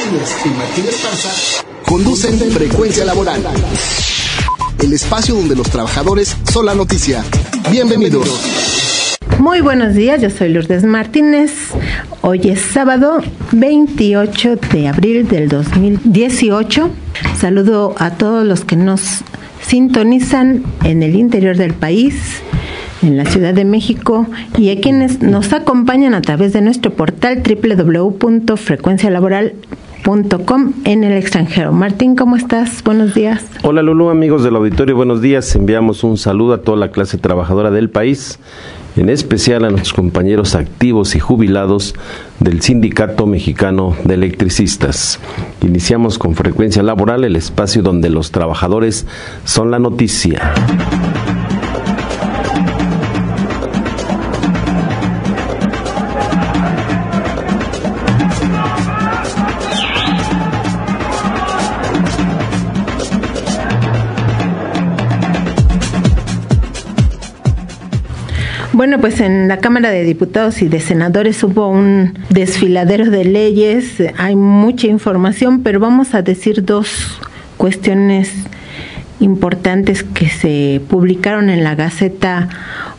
Martínez y Martín Esparza conducen Frecuencia Laboral, el espacio donde los trabajadores son la noticia. Bienvenidos. Muy buenos días, yo soy Lourdes Martínez. Hoy es sábado 28 de abril del 2018. Saludo a todos los que nos sintonizan en el interior del país, en la Ciudad de México, y a quienes nos acompañan a través de nuestro portal www.frecuencialaboral.com en el extranjero. Martín, ¿cómo estás? Buenos días. Hola Lulú, amigos del auditorio, buenos días. Enviamos un saludo a toda la clase trabajadora del país, en especial a nuestros compañeros activos y jubilados del Sindicato Mexicano de Electricistas. Iniciamos con Frecuencia Laboral, el espacio donde los trabajadores son la noticia. Bueno, pues en la Cámara de Diputados y de Senadores hubo un desfiladero de leyes, hay mucha información, pero vamos a decir dos cuestiones importantes que se publicaron en la Gaceta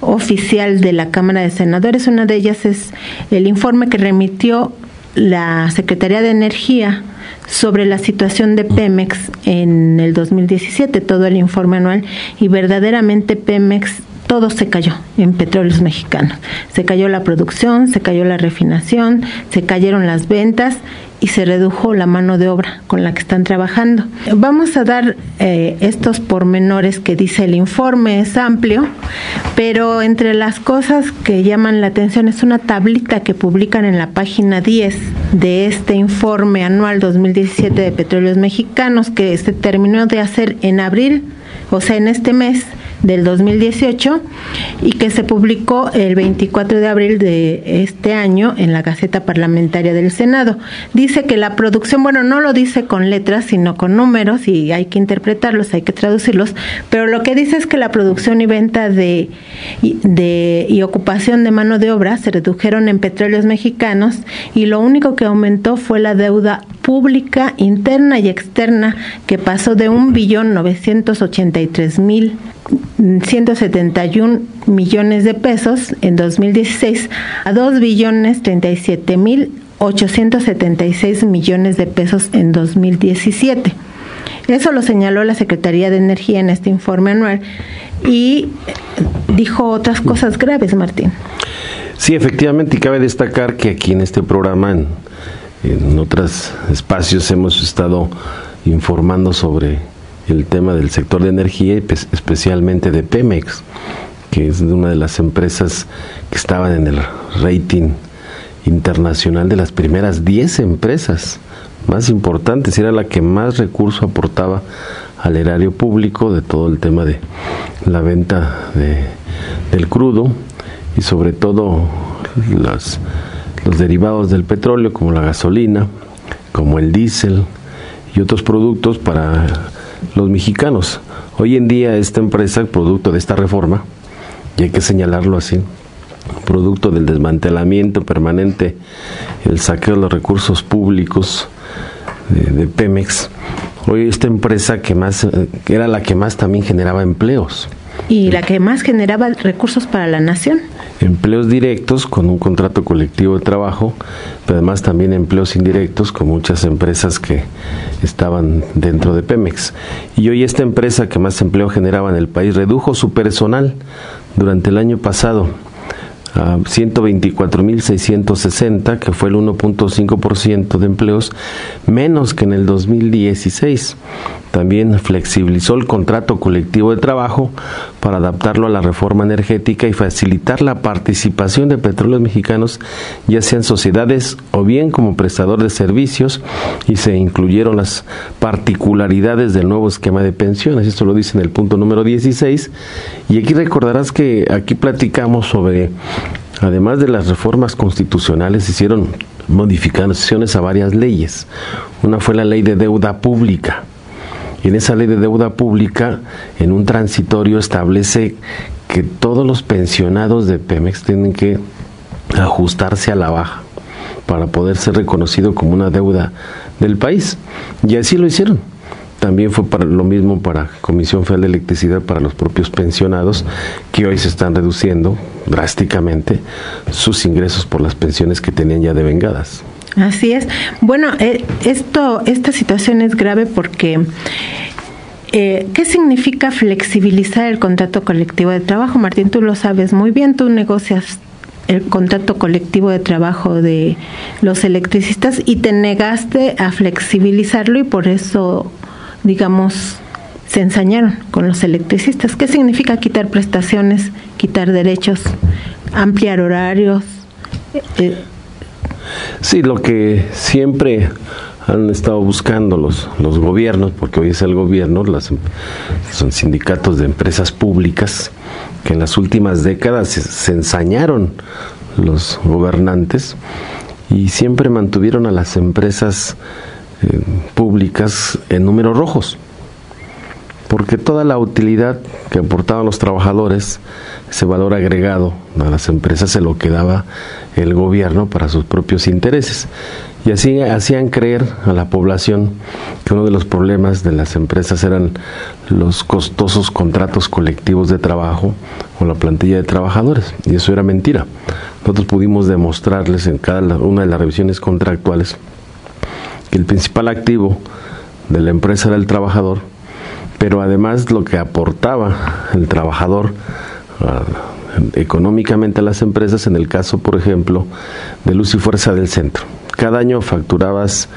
Oficial de la Cámara de Senadores. Una de ellas es el informe que remitió la Secretaría de Energía sobre la situación de Pemex en el 2017, todo el informe anual, y verdaderamente Pemex todo se cayó en Petróleos Mexicanos. Se cayó la producción, se cayó la refinación, se cayeron las ventas y se redujo la mano de obra con la que están trabajando. Vamos a dar estos pormenores que dice el informe, es amplio, pero entre las cosas que llaman la atención es una tablita que publican en la página 10 de este informe anual 2017 de Petróleos Mexicanos, que se terminó de hacer en abril, o sea, en este mes del 2018, y que se publicó el 24 de abril de este año en la Gaceta Parlamentaria del Senado. Dice que la producción, bueno, no lo dice con letras, sino con números, y hay que interpretarlos, hay que traducirlos, pero lo que dice es que la producción y venta y ocupación de mano de obra se redujeron en Petróleos Mexicanos, y lo único que aumentó fue la deuda pública interna y externa, que pasó de 1.983.171 millones de pesos en 2016 a 2.037.876 millones de pesos en 2017. Eso lo señaló la Secretaría de Energía en este informe anual y dijo otras cosas graves, Martín. Sí, efectivamente, y cabe destacar que aquí en este programa, en otros espacios, hemos estado informando sobre el tema del sector de energía, especialmente de Pemex, que es una de las empresas que estaban en el rating internacional de las primeras 10 empresas más importantes, era la que más recurso aportaba al erario público de todo el tema de la venta del crudo y sobre todo los derivados del petróleo, como la gasolina, como el diésel y otros productos para los mexicanos. Hoy en día esta empresa, producto de esta reforma, y hay que señalarlo así, producto del desmantelamiento permanente, el saqueo de los recursos públicos de Pemex, hoy esta empresa que era la que más también generaba empleos. Y la que más generaba recursos para la nación. Empleos directos con un contrato colectivo de trabajo, pero además también empleos indirectos con muchas empresas que estaban dentro de Pemex. Y hoy esta empresa que más empleo generaba en el país redujo su personal durante el año pasado a 124.660, que fue el 1.5% de empleos, menos que en el 2016. También flexibilizó el contrato colectivo de trabajo para adaptarlo a la reforma energética y facilitar la participación de Petróleos Mexicanos, ya sean sociedades o bien como prestador de servicios, y se incluyeron las particularidades del nuevo esquema de pensiones. Esto lo dice en el punto número 16. Y aquí recordarás que aquí platicamos sobre, además de las reformas constitucionales, se hicieron modificaciones a varias leyes. Una fue la ley de deuda pública. Y en esa ley de deuda pública, en un transitorio, establece que todos los pensionados de Pemex tienen que ajustarse a la baja para poder ser reconocido como una deuda del país. Y así lo hicieron. También fue para lo mismo para Comisión Federal de Electricidad, para los propios pensionados, que hoy se están reduciendo drásticamente sus ingresos por las pensiones que tenían ya devengadas. Así es. Bueno, esta situación es grave porque ¿qué significa flexibilizar el contrato colectivo de trabajo? Martín, tú lo sabes muy bien, tú negocias el contrato colectivo de trabajo de los electricistas y te negaste a flexibilizarlo y por eso, digamos, se ensañaron con los electricistas. ¿Qué significa quitar prestaciones, quitar derechos, ampliar horarios? Sí, lo que siempre han estado buscando los gobiernos, porque hoy es el gobierno, son sindicatos de empresas públicas, que en las últimas décadas se ensañaron los gobernantes y siempre mantuvieron a las empresas públicas en números rojos, porque toda la utilidad que aportaban los trabajadores, ese valor agregado a las empresas, se lo quedaba el gobierno para sus propios intereses. Y así hacían creer a la población que uno de los problemas de las empresas eran los costosos contratos colectivos de trabajo o la plantilla de trabajadores, y eso era mentira. Nosotros pudimos demostrarles en cada una de las revisiones contractuales que el principal activo de la empresa era el trabajador, pero además lo que aportaba el trabajador económicamente a las empresas, en el caso, por ejemplo, de Luz y Fuerza del Centro, cada año facturabas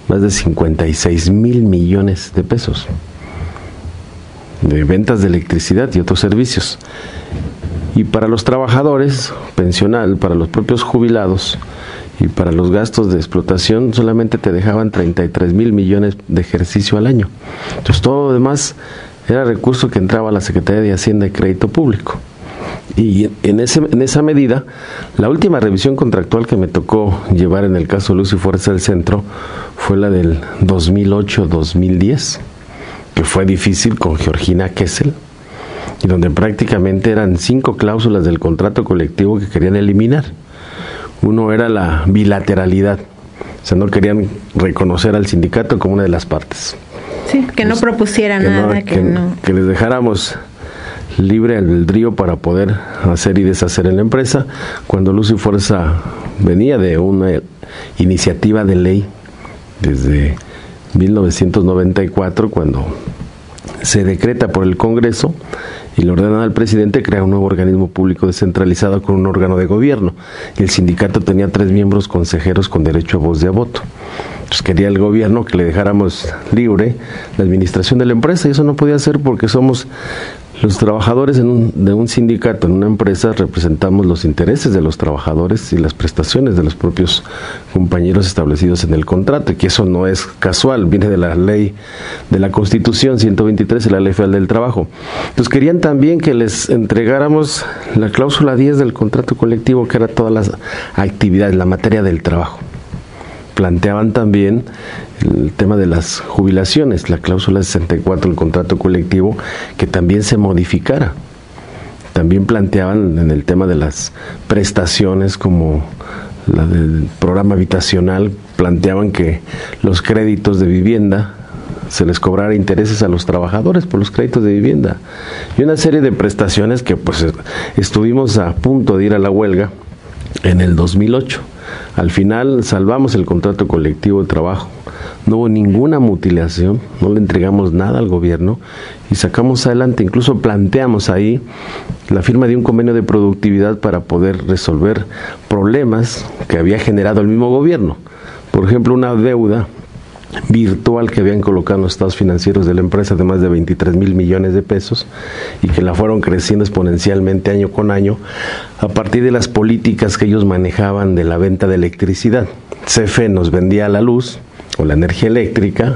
más de 56,000 millones de pesos de ventas de electricidad y otros servicios. Y para los trabajadores, pensional, para los propios jubilados y para los gastos de explotación, solamente te dejaban 33,000 millones de ejercicio al año. Entonces todo lo demás era recurso que entraba a la Secretaría de Hacienda y Crédito Público. Y en esa medida, la última revisión contractual que me tocó llevar en el caso Luz y Fuerza del Centro fue la del 2008-2010, que fue difícil, con Georgina Kessel, y donde prácticamente eran 5 cláusulas del contrato colectivo que querían eliminar. Uno era la bilateralidad, o sea, no querían reconocer al sindicato como una de las partes. Sí, que no propusiera nada, que les dejáramos libre albedrío para poder hacer y deshacer en la empresa, cuando Luz y Fuerza venía de una iniciativa de ley desde 1994, cuando se decreta por el Congreso y le ordenan al presidente crear un nuevo organismo público descentralizado con un órgano de gobierno, y el sindicato tenía 3 miembros consejeros con derecho a voz y a voto. Entonces quería el gobierno que le dejáramos libre la administración de la empresa, y eso no podía ser porque somos los trabajadores de un sindicato, en una empresa, representamos los intereses de los trabajadores y las prestaciones de los propios compañeros establecidos en el contrato, y que eso no es casual, viene de la ley, de la Constitución 123 y la Ley Federal del Trabajo. Entonces querían también que les entregáramos la cláusula 10 del contrato colectivo, que era todas las actividades, la materia del trabajo. Planteaban también el tema de las jubilaciones, la cláusula 64 del contrato colectivo, que también se modificara. También planteaban en el tema de las prestaciones, como la del programa habitacional, planteaban que los créditos de vivienda se les cobrara intereses a los trabajadores por los créditos de vivienda, y una serie de prestaciones que pues estuvimos a punto de ir a la huelga en el 2008. Al final salvamos el contrato colectivo de trabajo, no hubo ninguna mutilación, no le entregamos nada al gobierno y sacamos adelante, incluso planteamos ahí la firma de un convenio de productividad para poder resolver problemas que había generado el mismo gobierno. Por ejemplo, una deuda virtual que habían colocado en los estados financieros de la empresa de más de 23,000 millones de pesos, y que la fueron creciendo exponencialmente año con año a partir de las políticas que ellos manejaban de la venta de electricidad. CFE nos vendía la luz o la energía eléctrica,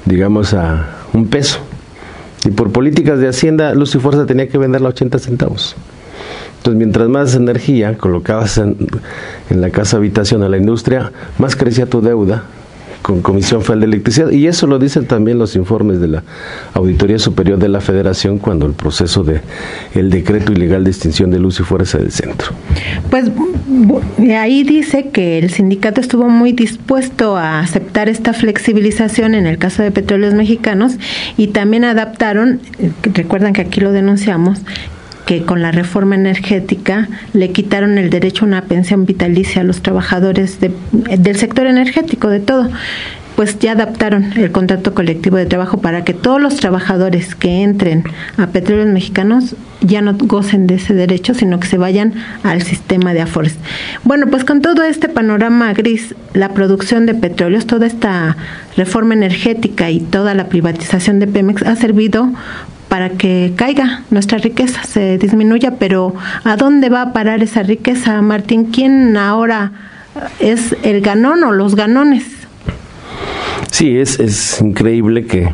digamos, a $1, y por políticas de Hacienda, Luz y Fuerza tenía que venderla a 80 centavos. Entonces, mientras más energía colocabas en la casa habitación a la industria, más crecía tu deuda, con Comisión Federal de Electricidad, y eso lo dicen también los informes de la Auditoría Superior de la Federación cuando el proceso de el decreto ilegal de extinción de luz y fuerza del centro. Pues ahí dice que el sindicato estuvo muy dispuesto a aceptar esta flexibilización en el caso de Petróleos Mexicanos, y también adaptaron, recuerdan que aquí lo denunciamos, que con la reforma energética le quitaron el derecho a una pensión vitalicia a los trabajadores del sector energético, de todo. Pues ya adaptaron el contrato colectivo de trabajo para que todos los trabajadores que entren a Petróleos Mexicanos ya no gocen de ese derecho, sino que se vayan al sistema de Afores. Bueno, pues con todo este panorama gris, la producción de petróleos, toda esta reforma energética y toda la privatización de Pemex ha servido para que caiga nuestra riqueza, se disminuya, pero ¿a dónde va a parar esa riqueza, Martín? ¿Quién ahora es el ganón o los ganones? Sí, es increíble que,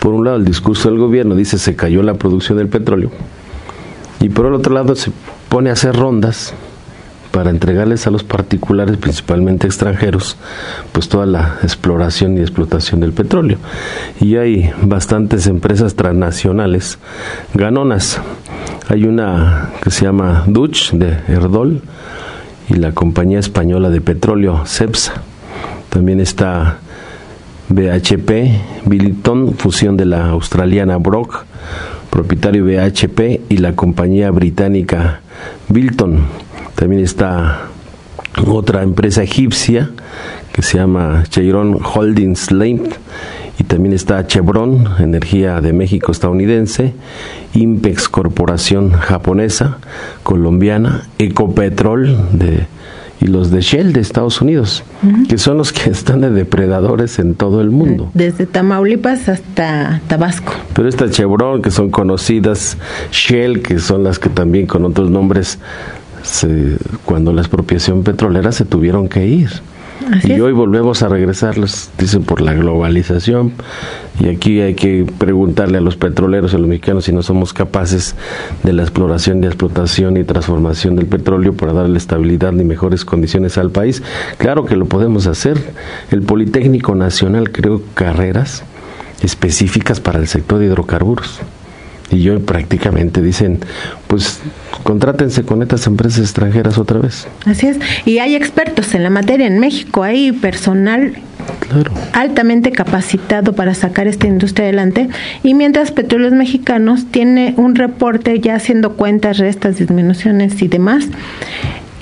por un lado, el discurso del gobierno dice se cayó la producción del petróleo, y por el otro lado se pone a hacer rondas para entregarles a los particulares, principalmente extranjeros, pues toda la exploración y explotación del petróleo. Y hay bastantes empresas transnacionales ganonas. Hay una que se llama Dutch, de Erdol, y la compañía española de petróleo, Cepsa. También está BHP, Billiton, fusión de la australiana Brock, propietario BHP, y la compañía británica Billiton. También está otra empresa egipcia que se llama Chevron Holdings Limited, y también está Chevron, energía de México estadounidense, Impex Corporación japonesa, colombiana, Ecopetrol y los de Shell de Estados Unidos, que son los que están de depredadores en todo el mundo. Desde Tamaulipas hasta Tabasco. Pero esta Chevron, que son conocidas, Shell, que son las que también con otros nombres, cuando la expropiación petrolera se tuvieron que ir. Así y hoy volvemos a regresarles, dicen, por la globalización, y aquí hay que preguntarle a los petroleros, a los mexicanos, si no somos capaces de la exploración, de explotación y transformación del petróleo para darle estabilidad y mejores condiciones al país. Claro que lo podemos hacer. El Politécnico Nacional creó carreras específicas para el sector de hidrocarburos. Y hoy prácticamente dicen, pues contrátense con estas empresas extranjeras otra vez. Así es, y hay expertos en la materia en México, hay personal altamente capacitado para sacar esta industria adelante, y mientras Petróleos Mexicanos tiene un reporte ya haciendo cuentas, restas, disminuciones y demás,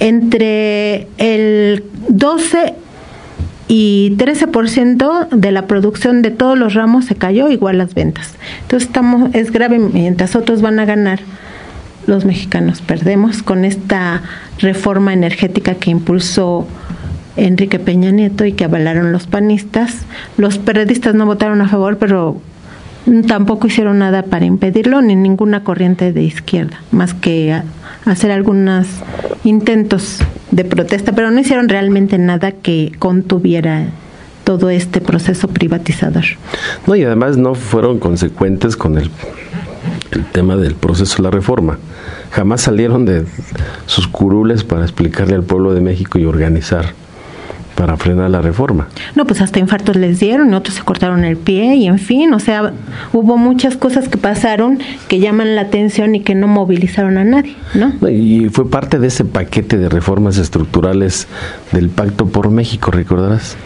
entre el 12 y 13% de la producción de todos los ramos se cayó, igual las ventas. Entonces es grave, mientras otros van a ganar, los mexicanos perdemos con esta reforma energética que impulsó Enrique Peña Nieto y que avalaron los panistas. Los periodistas no votaron a favor, pero tampoco hicieron nada para impedirlo, ni ninguna corriente de izquierda, más que hacer algunos intentos de protesta, pero no hicieron realmente nada que contuviera todo este proceso privatizador. No, y además no fueron consecuentes con el tema del proceso de la reforma. Jamás salieron de sus curules para explicarle al pueblo de México y organizar para frenar la reforma. No, pues hasta infartos les dieron, y otros se cortaron el pie, y en fin, o sea, hubo muchas cosas que pasaron que llaman la atención y que no movilizaron a nadie, ¿no? Y fue parte de ese paquete de reformas estructurales del Pacto por México, recordarás,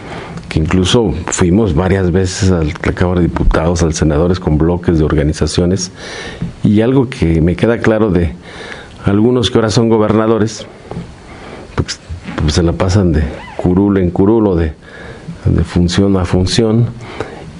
que incluso fuimos varias veces a la Cámara de Diputados, al senadores con bloques de organizaciones, y algo que me queda claro de algunos que ahora son gobernadores, pues se la pasan de curul en curul o de función a función,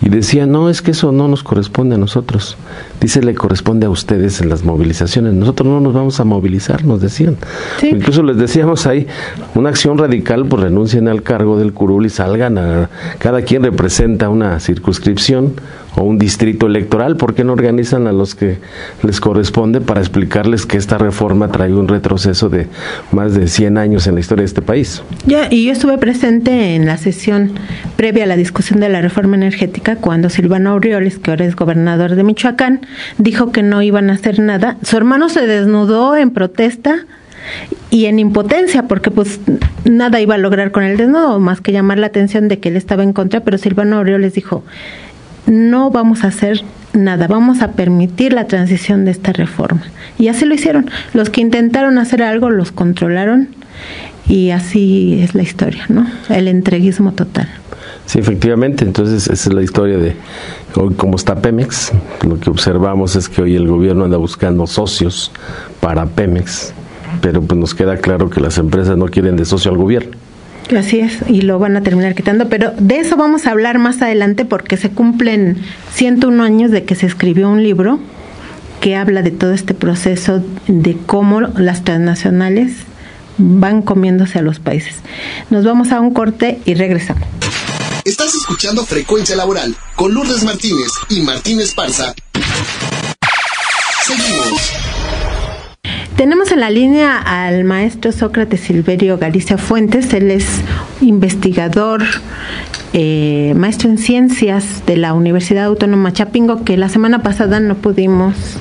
y decía, no, es que eso no nos corresponde a nosotros, dice, le corresponde a ustedes en las movilizaciones, nosotros no nos vamos a movilizar, nos decían. Sí. Incluso les decíamos ahí, una acción radical, pues renuncien al cargo del curul y salgan cada quien representa una circunscripción o un distrito electoral, ¿por qué no organizan a los que les corresponde para explicarles que esta reforma trae un retroceso de más de 100 años en la historia de este país? Ya, y yo estuve presente en la sesión previa a la discusión de la reforma energética cuando Silvano Aureoles, que ahora es gobernador de Michoacán, dijo que no iban a hacer nada. Su hermano se desnudó en protesta y en impotencia, porque pues nada iba a lograr con el desnudo, más que llamar la atención de que él estaba en contra, pero Silvano Aureoles dijo, no vamos a hacer nada, vamos a permitir la transición de esta reforma. Y así lo hicieron. Los que intentaron hacer algo los controlaron y así es la historia, ¿no? El entreguismo total. Sí, efectivamente, entonces esa es la historia de hoy cómo está Pemex. Lo que observamos es que hoy el gobierno anda buscando socios para Pemex, pero pues nos queda claro que las empresas no quieren de socio al gobierno. Así es, y lo van a terminar quitando, pero de eso vamos a hablar más adelante porque se cumplen 101 años de que se escribió un libro que habla de todo este proceso de cómo las transnacionales van comiéndose a los países. Nos vamos a un corte y regresamos. Estás escuchando Frecuencia Laboral con Lourdes Martínez y Martín Esparza. Seguimos. Tenemos en la línea al maestro Sócrates Silverio Galicia Fuentes. Él es investigador, maestro en ciencias de la Universidad Autónoma Chapingo, que la semana pasada no pudimos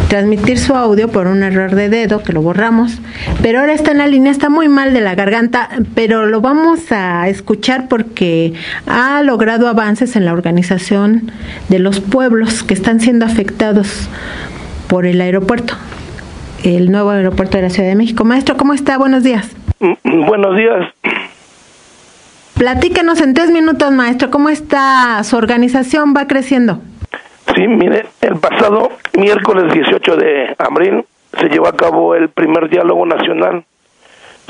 transmitir su audio por un error de dedo, que lo borramos, pero ahora está en la línea, está muy mal de la garganta, pero lo vamos a escuchar porque ha logrado avances en la organización de los pueblos que están siendo afectados por el aeropuerto, el nuevo aeropuerto de la Ciudad de México. Maestro, ¿cómo está? Buenos días. Buenos días. Platíquenos en 3 minutos, maestro, ¿cómo está su organización? ¿Va creciendo? Sí, mire, el pasado miércoles 18 de abril se llevó a cabo el primer diálogo nacional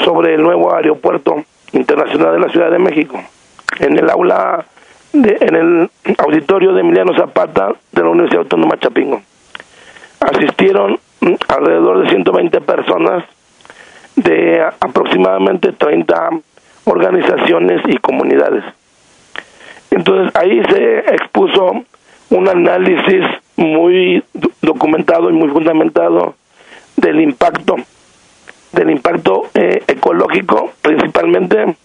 sobre el nuevo aeropuerto internacional de la Ciudad de México en el aula, en el auditorio de Emiliano Zapata de la Universidad Autónoma Chapingo. Asistieron alrededor de 120 personas de aproximadamente 30 organizaciones y comunidades. Entonces ahí se expuso un análisis muy documentado y muy fundamentado del impacto ecológico principalmente,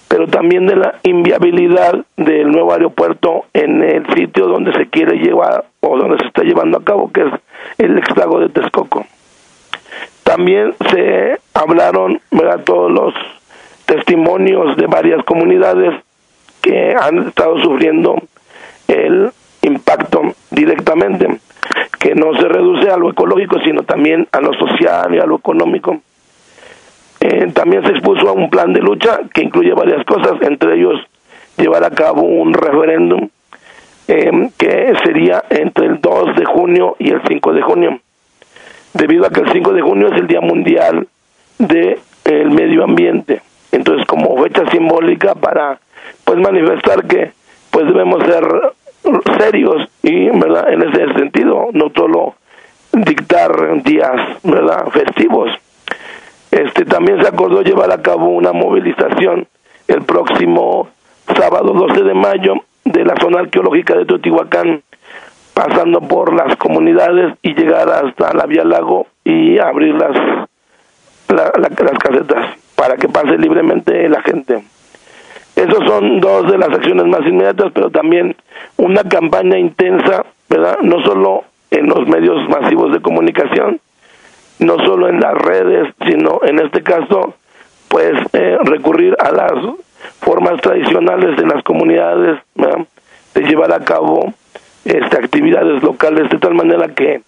pero también de la inviabilidad del nuevo aeropuerto en el sitio donde se quiere llevar o donde se está llevando a cabo, que es el ex-lago de Texcoco. También se hablaron, ¿verdad?, todos los testimonios de varias comunidades que han estado sufriendo el impacto directamente, que no se reduce a lo ecológico, sino también a lo social y a lo económico. También se expuso a un plan de lucha que incluye varias cosas, entre ellos llevar a cabo un referéndum que sería entre el 2 de junio y el 5 de junio, debido a que el 5 de junio es el Día Mundial del Medio Ambiente. Entonces, como fecha simbólica para pues manifestar que pues debemos ser serios y, ¿verdad?, en ese sentido, no solo dictar días, ¿verdad?, festivos. También se acordó llevar a cabo una movilización el próximo sábado 12 de mayo de la zona arqueológica de Teotihuacán, pasando por las comunidades y llegar hasta la Vía Lago y abrir las casetas para que pase libremente la gente. Esos son dos de las acciones más inmediatas, pero también una campaña intensa, ¿verdad?, no solo en los medios masivos de comunicación, no solo en las redes, sino en este caso, pues recurrir a las formas tradicionales de las comunidades, ¿verdad?, de llevar a cabo actividades locales de tal manera que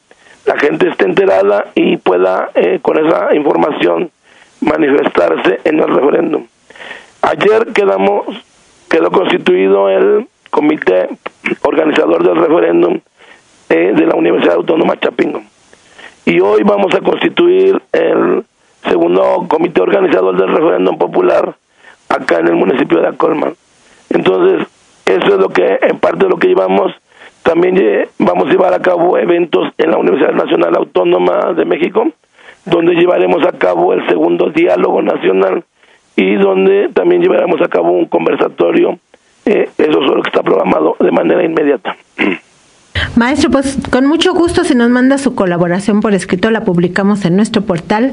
la gente esté enterada y pueda con esa información manifestarse en el referéndum. Ayer quedó constituido el comité organizador del referéndum de la Universidad Autónoma Chapingo. Y hoy vamos a constituir el segundo comité organizador del referéndum popular acá en el municipio de Acolman. Entonces, eso es lo que, en parte de lo que llevamos. También vamos a llevar a cabo eventos en la Universidad Nacional Autónoma de México, donde llevaremos a cabo el segundo diálogo nacional y donde también llevaremos a cabo un conversatorio. Eso es lo que está programado de manera inmediata. Maestro, pues con mucho gusto, si nos manda su colaboración por escrito, la publicamos en nuestro portal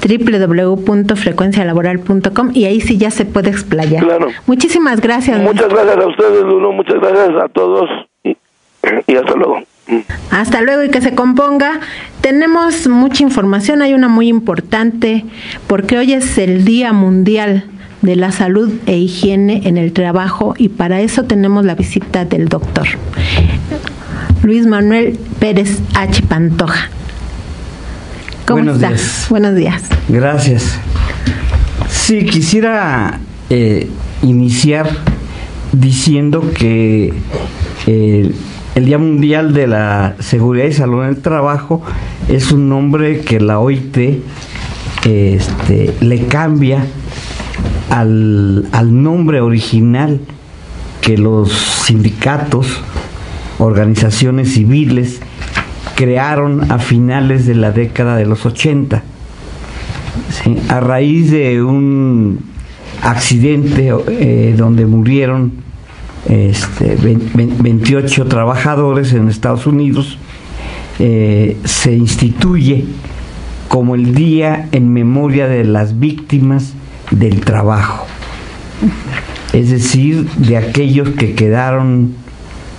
www.frecuencialaboral.com y ahí sí ya se puede explayar. Claro. Muchísimas gracias. Muchas gracias a ustedes, Lulu, muchas gracias a todos y hasta luego. Hasta luego y que se componga. Tenemos mucha información, hay una muy importante, porque hoy es el Día Mundial de la Salud e Higiene en el Trabajo, y para eso tenemos la visita del doctor Luis Manuel Pérez H. Pantoja. ¿Cómo Buenos está? días. Buenos días. Gracias. Sí, quisiera iniciar diciendo que el Día Mundial de la Seguridad y Salud en el Trabajo es un nombre que la OIT le cambia al nombre original que los sindicatos, organizaciones civiles crearon a finales de la década de los 80, ¿sí? A raíz de un accidente donde murieron 28 trabajadores en Estados Unidos, se instituye como el Día en Memoria de las Víctimas del Trabajo, es decir, de aquellos que quedaron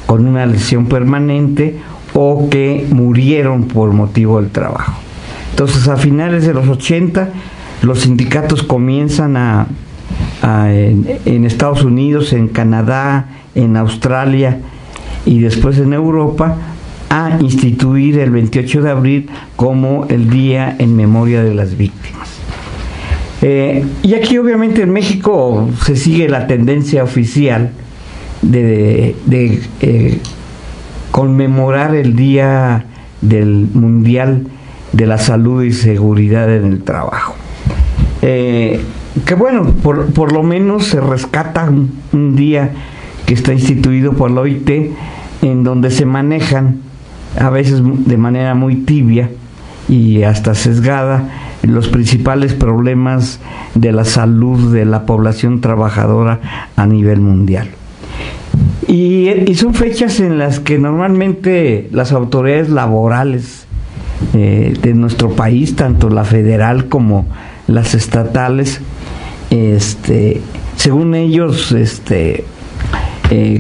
con una lesión permanente o que murieron por motivo del trabajo. Entonces, a finales de los 80, los sindicatos comienzan en Estados Unidos, en Canadá, en Australia y después en Europa, a instituir el 28 de abril como el Día en Memoria de las Víctimas. Y aquí obviamente en México se sigue la tendencia oficial de conmemorar el Día del Mundial de la Salud y Seguridad en el Trabajo. Que bueno, por lo menos se rescata un día que está instituido por la OIT, en donde se manejan a veces de manera muy tibia y hasta sesgada los principales problemas de la salud de la población trabajadora a nivel mundial. Y son fechas en las que normalmente las autoridades laborales de nuestro país, tanto la federal como las estatales, según ellos,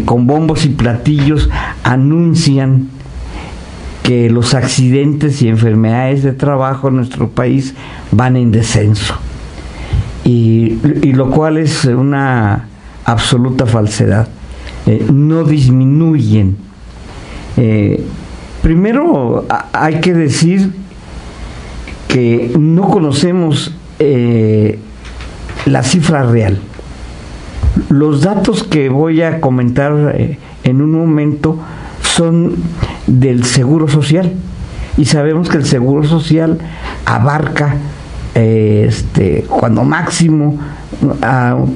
con bombos y platillos anuncian que los accidentes y enfermedades de trabajo en nuestro país van en descenso, y lo cual es una absoluta falsedad. No disminuyen. Primero hay que decir que no conocemos la cifra real. Los datos que voy a comentar en un momento son del Seguro Social, y sabemos que el Seguro Social abarca cuando máximo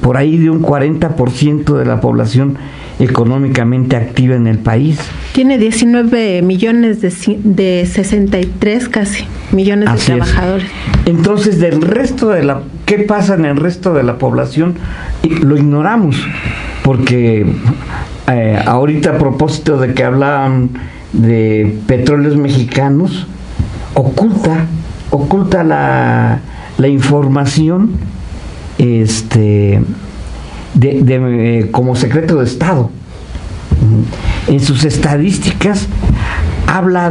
por ahí de un 40% de la población económicamente activa en el país. Tiene 19 millones de 63 casi millones de trabajadores. Entonces, del resto ¿qué pasa en el resto de la población? Lo ignoramos, porque ahorita, a propósito de que hablaban de Petróleos Mexicanos, oculta la información como secreto de Estado. En sus estadísticas habla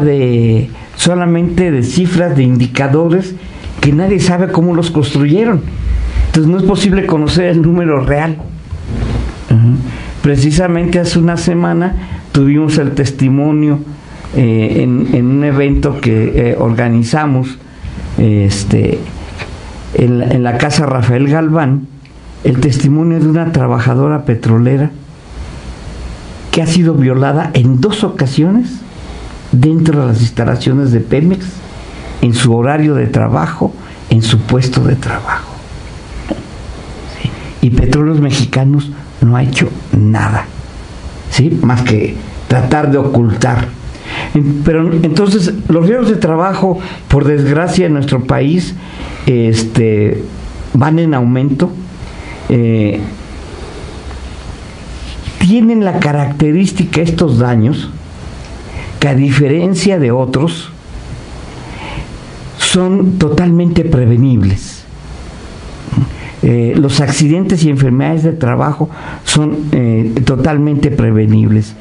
solamente de cifras, de indicadores que nadie sabe cómo los construyeron. Entonces no es posible conocer el número real. Precisamente hace una semana tuvimos el testimonio en un evento que organizamos en la Casa Rafael Galván, el testimonio de una trabajadora petrolera que ha sido violada en 2 ocasiones dentro de las instalaciones de Pemex, en su horario de trabajo, en su puesto de trabajo. ¿Sí? Y Petróleos Mexicanos no ha hecho nada, ¿sí?, más que tratar de ocultar. Pero entonces los riesgos de trabajo, por desgracia, en nuestro país van en aumento. Tienen la característica estos daños que, a diferencia de otros, son totalmente prevenibles. Los accidentes y enfermedades de trabajo son totalmente prevenibles,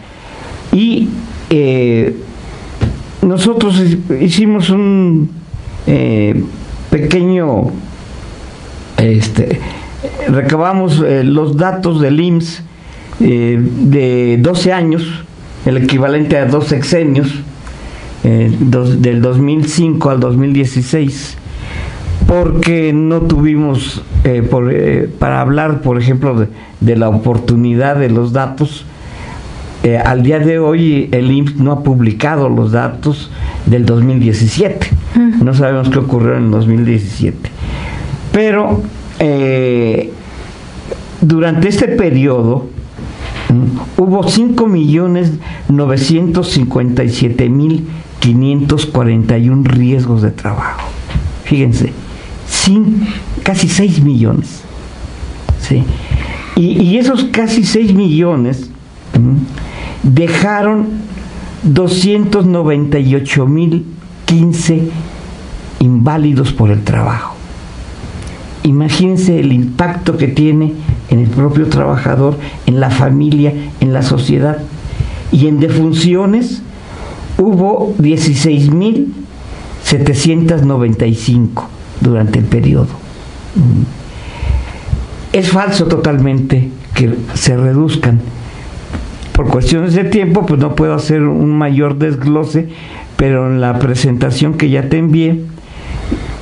y nosotros hicimos un pequeño, recabamos los datos del IMSS de 12 años, el equivalente a 2 sexenios, del 2005 al 2016, porque no tuvimos, para hablar, por ejemplo, de la oportunidad de los datos. Al día de hoy el IMSS no ha publicado los datos del 2017. No sabemos qué ocurrió en el 2017. Pero durante este periodo hubo 5.957.541 riesgos de trabajo. Fíjense, casi 6 millones. ¿Sí? Y esos casi 6 millones dejaron 298.015 inválidos por el trabajo. Imagínense el impacto que tiene en el propio trabajador, en la familia, en la sociedad. Y en defunciones hubo 16.795 durante el periodo. Es falso totalmente que se reduzcan. Por cuestiones de tiempo, pues no puedo hacer un mayor desglose, pero en la presentación que ya te envié,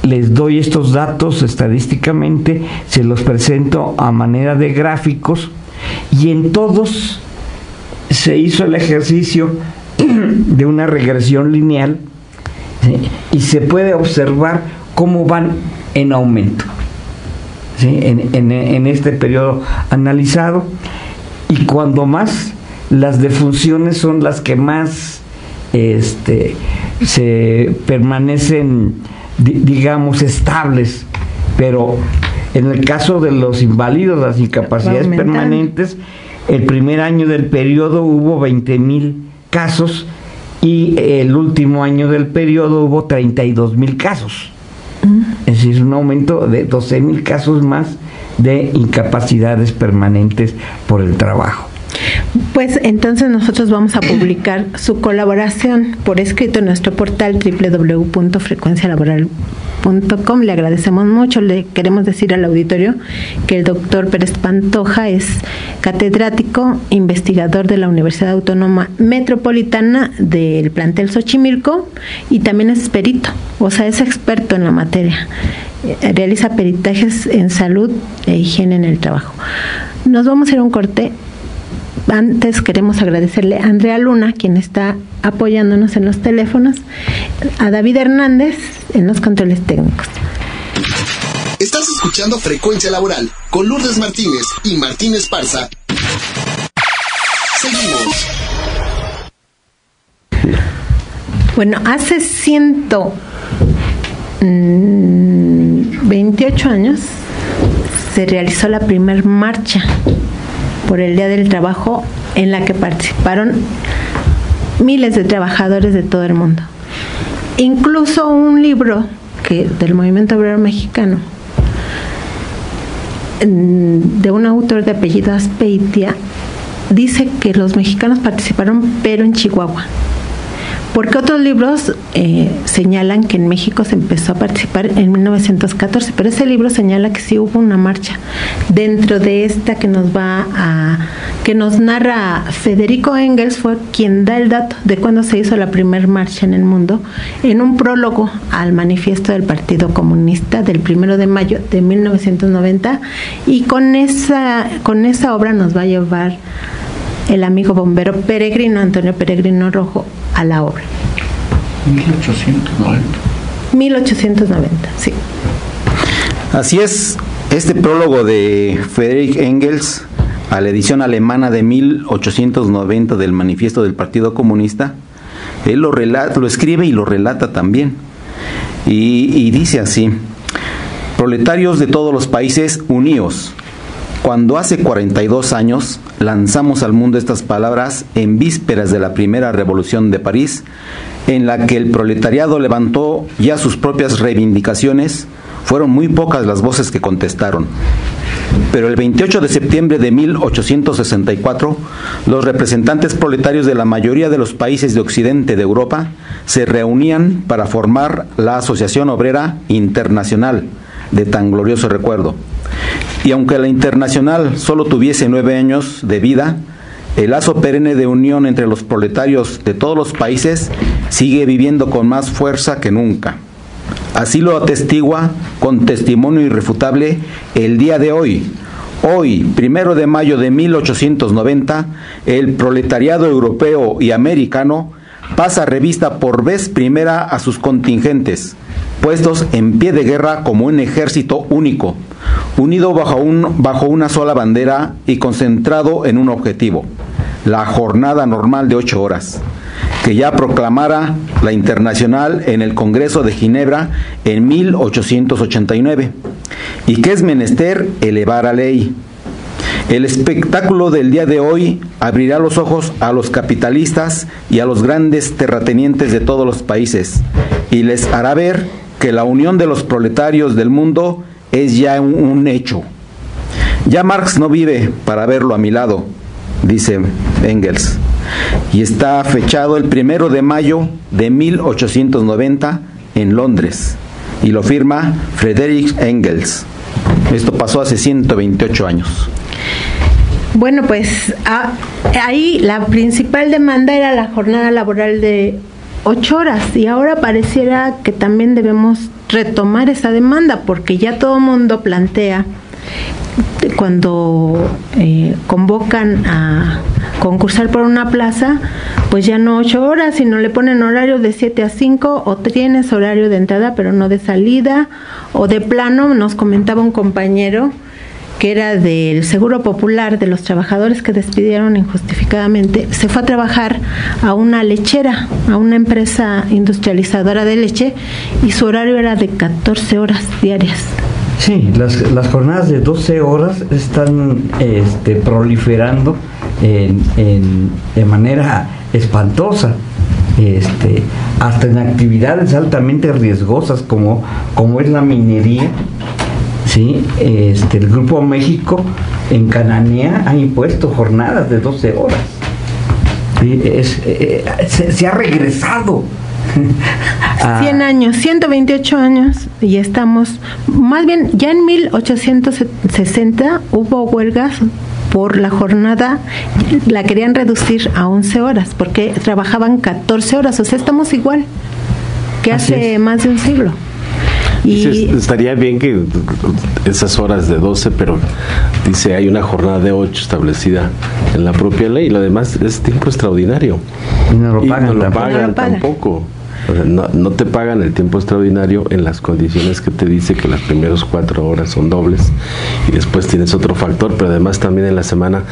les doy estos datos estadísticamente, se los presento a manera de gráficos, y en todos se hizo el ejercicio de una regresión lineal, ¿sí? Y se puede observar cómo van en aumento, ¿sí? en este periodo analizado, y cuando más las defunciones son las que más se permanecen, digamos, estables, pero en el caso de los inválidos, las incapacidades permanentes, el primer año del periodo hubo 20,000 casos y el último año del periodo hubo 32,000 casos. Es decir, un aumento de 12,000 casos más de incapacidades permanentes por el trabajo. Pues entonces nosotros vamos a publicar su colaboración por escrito en nuestro portal www.frecuencialaboral.com. Le agradecemos mucho. Le queremos decir al auditorio que el doctor Pérez Pantoja es catedrático, investigador de la Universidad Autónoma Metropolitana del plantel Xochimilco, y también es perito, o sea, es experto en la materia. Realiza peritajes en salud e higiene en el trabajo. Nos vamos a ir a un corte. Antes queremos agradecerle a Andrea Luna, quien está apoyándonos en los teléfonos, a David Hernández en los controles técnicos. Estás escuchando Frecuencia Laboral con Lourdes Martínez y Martín Esparza. Seguimos. Bueno, hace 128 años se realizó la primer marcha por el Día del Trabajo, en la que participaron miles de trabajadores de todo el mundo. Incluso un libro del Movimiento Obrero Mexicano, de un autor de apellido Azpeitia, dice que los mexicanos participaron, pero en Chihuahua. Porque otros libros señalan que en México se empezó a participar en 1914, pero ese libro señala que sí hubo una marcha. Dentro de esta que nos narra Federico Engels, fue quien da el dato de cuándo se hizo la primera marcha en el mundo, en un prólogo al manifiesto del Partido Comunista del 1 de mayo de 1990, y con esa obra nos va a llevar el amigo bombero Peregrino, Antonio Peregrino Rojo, a la obra. 1890, sí. Así es, este prólogo de Friedrich Engels a la edición alemana de 1890 del Manifiesto del Partido Comunista, él lo escribe y lo relata también. Y dice así: proletarios de todos los países, uníos. Cuando hace 42 años lanzamos al mundo estas palabras en vísperas de la primera revolución de París, en la que el proletariado levantó ya sus propias reivindicaciones, fueron muy pocas las voces que contestaron. Pero el 28 de septiembre de 1864, los representantes proletarios de la mayoría de los países de Occidente de Europa se reunían para formar la Asociación Obrera Internacional, de tan glorioso recuerdo. Y aunque la Internacional solo tuviese 9 años de vida, el lazo perenne de unión entre los proletarios de todos los países sigue viviendo con más fuerza que nunca. Así lo atestigua con testimonio irrefutable el día de hoy. Hoy, 1 de mayo de 1890, el proletariado europeo y americano pasa revista por vez primera a sus contingentes, puestos en pie de guerra como un ejército único, unido bajo una sola bandera y concentrado en un objetivo: la jornada normal de 8 horas, que ya proclamara la Internacional en el Congreso de Ginebra en 1889, y que es menester elevar a ley. El espectáculo del día de hoy abrirá los ojos a los capitalistas y a los grandes terratenientes de todos los países, y les hará ver que la unión de los proletarios del mundo es ya un hecho. Ya Marx no vive para verlo a mi lado, dice Engels, y está fechado el 1 de mayo de 1890 en Londres, y lo firma Friedrich Engels. Esto pasó hace 128 años. Bueno, pues ahí la principal demanda era la jornada laboral de 8 horas, y ahora pareciera que también debemos retomar esa demanda, porque ya todo el mundo plantea, cuando convocan a concursar por una plaza, pues ya no 8 horas, sino le ponen horario de 7 a 5, o tienes horario de entrada pero no de salida, o de plano. Nos comentaba un compañero que era del Seguro Popular, de los trabajadores que despidieron injustificadamente, se fue a trabajar a una lechera, a una empresa industrializadora de leche, y su horario era de 14 horas diarias. Sí, las jornadas de 12 horas están proliferando de manera espantosa, hasta en actividades altamente riesgosas como es la minería. Sí, el Grupo México en Cananea ha impuesto jornadas de 12 horas. Sí, se ha regresado 100 años, 128 años, y estamos, más bien, ya en 1860 hubo huelgas por la jornada, la querían reducir a 11 horas, porque trabajaban 14 horas, o sea, estamos igual que hace más de un siglo. Y estaría bien que esas horas de 12, pero dice hay una jornada de 8 establecida en la propia ley, y lo demás es tiempo extraordinario. Y no lo pagan, tampoco. O sea, no te pagan el tiempo extraordinario en las condiciones que te dice, que las primeras 4 horas son dobles y después tienes otro factor, pero además también en la semana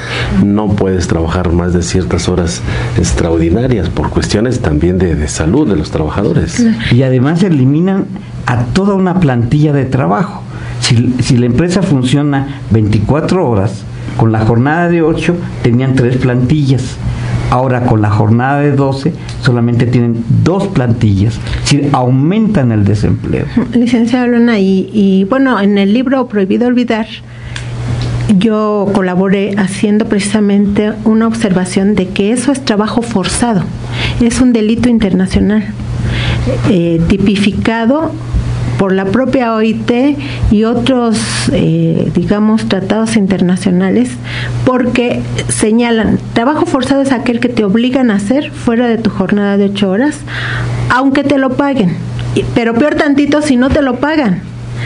no puedes trabajar más de ciertas horas extraordinarias por cuestiones también de salud de los trabajadores. Y además eliminan a toda una plantilla de trabajo. Si la empresa funciona 24 horas, con la jornada de 8 tenían 3 plantillas. Ahora con la jornada de 12 solamente tienen 2 plantillas, es decir, aumentan el desempleo. Licenciado Luna, y bueno, en el libro Prohibido Olvidar, yo colaboré haciendo precisamente una observación de que eso es trabajo forzado, es un delito internacional, tipificado por la propia OIT y otros, tratados internacionales, porque señalan, trabajo forzado es aquel que te obligan a hacer fuera de tu jornada de 8 horas, aunque te lo paguen, pero peor tantito si no te lo pagan.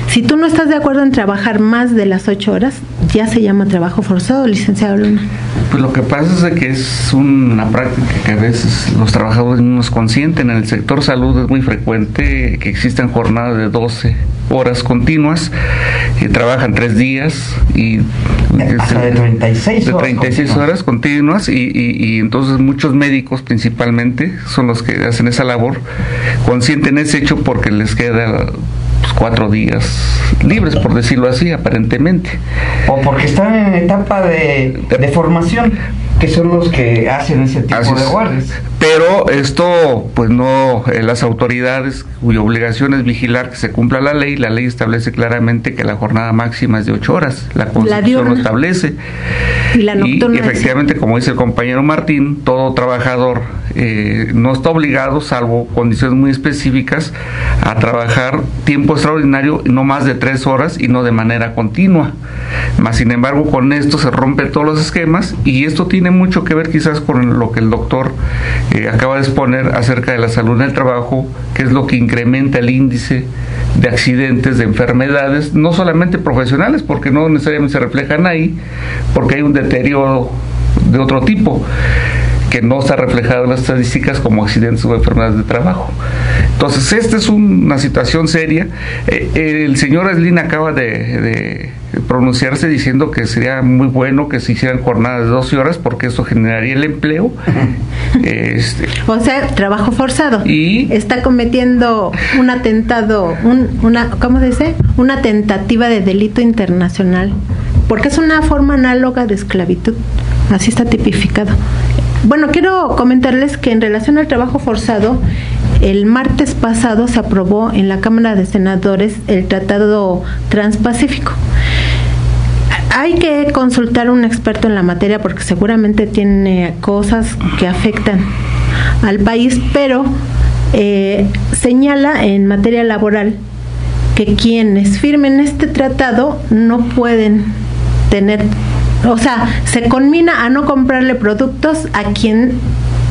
Si tú no estás de acuerdo en trabajar más de las 8 horas, ya se llama trabajo forzado, licenciado Luna. Pues lo que pasa es que es una práctica que a veces los trabajadores mismos consienten. En el sector salud es muy frecuente que existan jornadas de 12 horas continuas, que trabajan 3 días y hasta de 36 horas continuas, y entonces muchos médicos principalmente son los que hacen esa labor, consienten ese hecho porque les queda 4 días libres, por decirlo así, aparentemente. O porque están en etapa de formación. Que son los que hacen ese tipo de guardias. Pero esto, pues no, las autoridades cuya obligación es vigilar que se cumpla la ley establece claramente que la jornada máxima es de 8 horas, la Constitución lo establece. Y la nocturna. Y efectivamente, como dice el compañero Martín, todo trabajador no está obligado, salvo condiciones muy específicas, a trabajar tiempo extraordinario, no más de 3 horas y no de manera continua. Más sin embargo, con esto se rompe todos los esquemas, y esto tiene mucho que ver quizás con lo que el doctor acaba de exponer acerca de la salud en el trabajo, que es lo que incrementa el índice de accidentes, de enfermedades, no solamente profesionales, porque no necesariamente se reflejan ahí, porque hay un deterioro de otro tipo que no está reflejado en las estadísticas como accidentes o enfermedades de trabajo. Entonces, esta es una situación seria. El señor Slim acaba de pronunciarse diciendo que sería muy bueno que se hicieran jornadas de 12 horas porque eso generaría el empleo. O sea, trabajo forzado. Y está cometiendo un atentado, ¿cómo se dice? Una tentativa de delito internacional, porque es una forma análoga de esclavitud. Así está tipificado. Bueno, quiero comentarles que en relación al trabajo forzado, el martes pasado se aprobó en la Cámara de Senadores el Tratado Transpacífico. Hay que consultar a un experto en la materia porque seguramente tiene cosas que afectan al país, pero señala en materia laboral que quienes firmen este tratado no pueden tener, o sea, se conmina a no comprarle productos a quien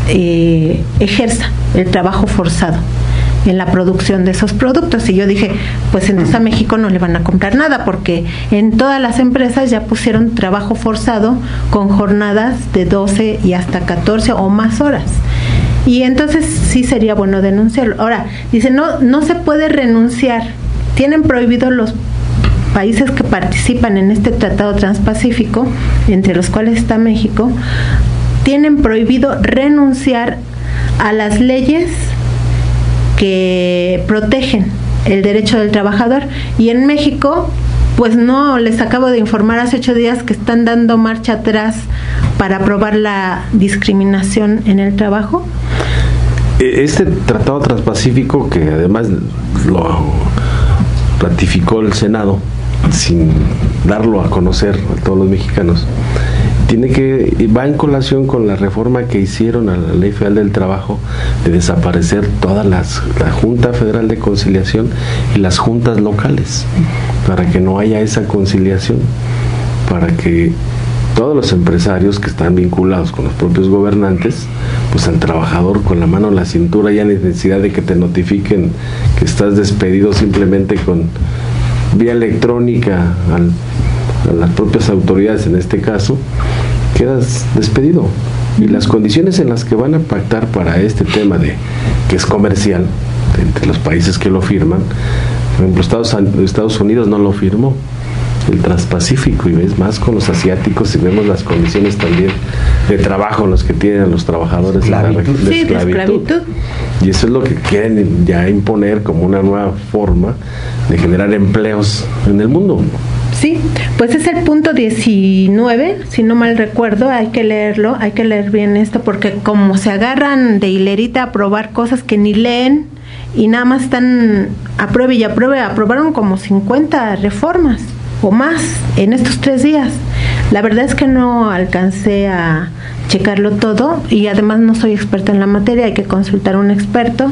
ejerza el trabajo forzado en la producción de esos productos. Y yo dije, pues entonces a México no le van a comprar nada, porque en todas las empresas ya pusieron trabajo forzado con jornadas de 12 y hasta 14 o más horas. Y entonces sí sería bueno denunciarlo. Ahora, dice, no se puede renunciar. Tienen prohibido los países que participan en este Tratado Transpacífico, entre los cuales está México, tienen prohibido renunciar a las leyes que protegen el derecho del trabajador. Y en México, pues no, les acabo de informar hace 8 días que están dando marcha atrás para aprobar la discriminación en el trabajo. Este Tratado Transpacífico, que además lo ratificó el Senado sin darlo a conocer a todos los mexicanos, va en colación con la reforma que hicieron a la Ley Federal del Trabajo de desaparecer todas la Junta Federal de Conciliación y las juntas locales, para que no haya esa conciliación, para que todos los empresarios que están vinculados con los propios gobernantes, pues al trabajador con la mano en la cintura, ya necesidad de que te notifiquen que estás despedido simplemente con vía electrónica a las propias autoridades, en este caso, quedas despedido. Y las condiciones en las que van a pactar para este tema que es comercial entre los países que lo firman, por ejemplo, Estados Unidos no lo firmó, el Transpacífico, y ves más con los asiáticos, y vemos las condiciones también de trabajo en los que tienen los trabajadores de esclavitud. Y eso es lo que quieren ya imponer como una nueva forma de generar empleos en el mundo. Sí, pues es el punto 19, si no mal recuerdo, hay que leerlo, hay que leer bien esto, porque como se agarran de hilerita a aprobar cosas que ni leen y nada más están apruebe y apruebe, aprobaron como 50 reformas o más en estos 3 días. La verdad es que no alcancé a checarlo todo y además no soy experta en la materia, hay que consultar a un experto.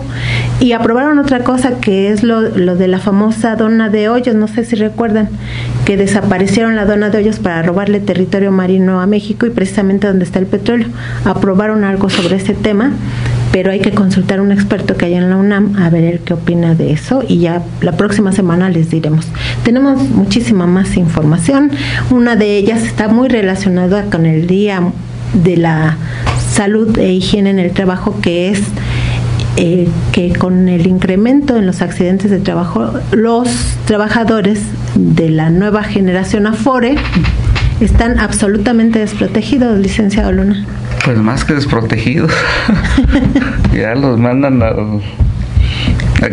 Y aprobaron otra cosa que es lo de la famosa dona de hoyos, no sé si recuerdan que desaparecieron la dona de hoyos para robarle territorio marino a México y precisamente donde está el petróleo. Aprobaron algo sobre ese tema, pero hay que consultar a un experto que hay en la UNAM a ver qué opina de eso y ya la próxima semana les diremos. Tenemos muchísima más información, una de ellas está muy relacionada con el Día de la Salud e Higiene en el Trabajo, que es que con el incremento en los accidentes de trabajo, los trabajadores de la nueva generación Afore están absolutamente desprotegidos, licenciado Luna. Pues más que desprotegidos. Ya los mandan a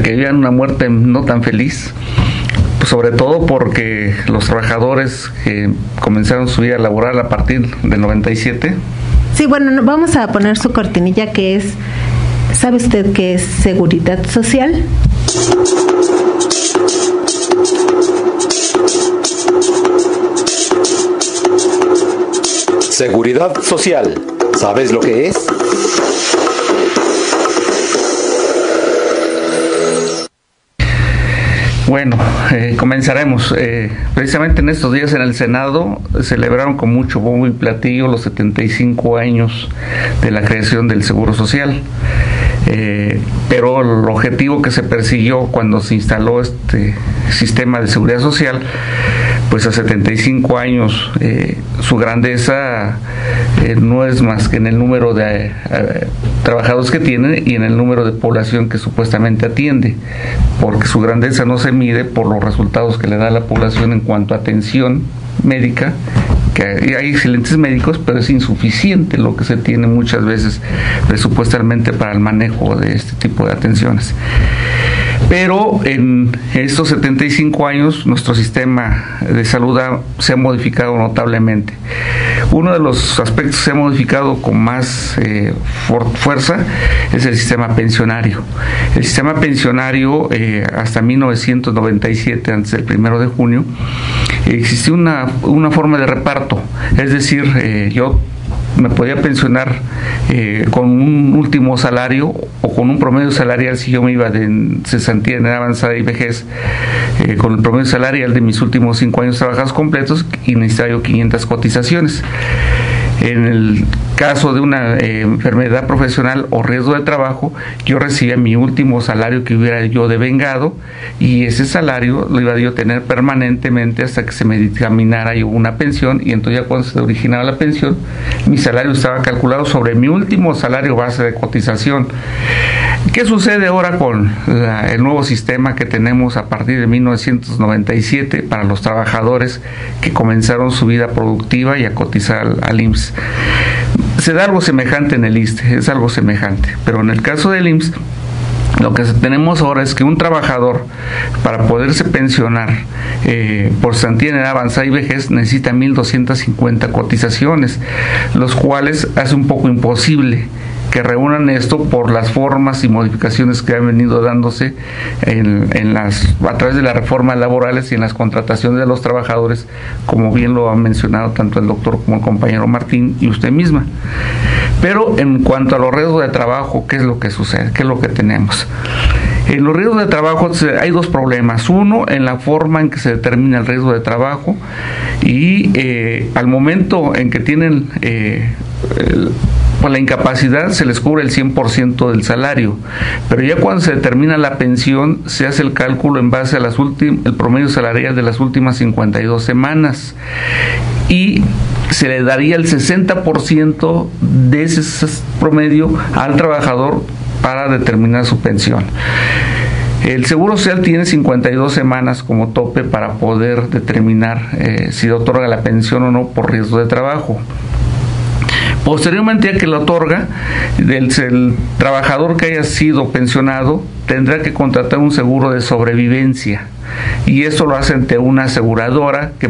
que vivan una muerte no tan feliz. Pues sobre todo porque los trabajadores que comenzaron su vida laboral a partir del 97 Sí, bueno, vamos a poner su cortinilla, que es, ¿sabe usted qué es seguridad social? Seguridad social. ¿Sabes lo que es? Bueno, comenzaremos. Precisamente en estos días en el Senado celebraron con mucho bombo y platillo los 75 años de la creación del Seguro Social. Pero el objetivo que se persiguió cuando se instaló este sistema de seguridad social, pues a 75 años, su grandeza no es más que en el número de trabajadores que tiene y en el número de población que supuestamente atiende, porque su grandeza no se mide por los resultados que le da a la población en cuanto a atención médica, que hay excelentes médicos, pero es insuficiente lo que se tiene muchas veces presupuestalmente para el manejo de este tipo de atenciones. Pero en estos 75 años nuestro sistema de salud se ha modificado notablemente. Uno de los aspectos que se ha modificado con más fuerza es el sistema pensionario. El sistema pensionario, hasta 1997, antes del 1 de junio, existía una forma de reparto. Es decir, yo me podía pensionar con un último salario o con un promedio salarial si yo me iba de cesantía en edad avanzada y vejez, con el promedio salarial de mis últimos 5 años trabajados completos, y necesitaba yo 500 cotizaciones. En el caso de una enfermedad profesional o riesgo de trabajo, yo recibía mi último salario que hubiera yo devengado, y ese salario lo iba yo a tener permanentemente hasta que se me dictaminara yo una pensión, y entonces ya cuando se originaba la pensión, mi salario estaba calculado sobre mi último salario base de cotización. ¿Qué sucede ahora con el nuevo sistema que tenemos a partir de 1997 para los trabajadores que comenzaron su vida productiva y a cotizar al IMSS? Se da algo semejante en el ISSSTE, es algo semejante, pero en el caso del IMSS, lo que tenemos ahora es que un trabajador, para poderse pensionar por cesantía en edad avanzada y vejez, necesita 1,250 cotizaciones, los cuales hace un poco imposible que reúnan esto por las formas y modificaciones que han venido dándose a través de las reformas laborales y en las contrataciones de los trabajadores, como bien lo han mencionado tanto el doctor como el compañero Martín y usted misma. Pero en cuanto a los riesgos de trabajo, ¿qué es lo que sucede? ¿Qué es lo que tenemos? En los riesgos de trabajo hay dos problemas. Uno, en la forma en que se determina el riesgo de trabajo, y al momento en que tienen por la incapacidad se les cubre el 100% del salario, pero ya cuando se determina la pensión se hace el cálculo en base a el promedio salarial de las últimas 52 semanas, y se le daría el 60% de ese promedio al trabajador para determinar su pensión. El Seguro Social tiene 52 semanas como tope para poder determinar si otorga la pensión o no por riesgo de trabajo. Posteriormente a que lo otorga, el trabajador que haya sido pensionado tendrá que contratar un seguro de sobrevivencia, y esto lo hace ante una aseguradora que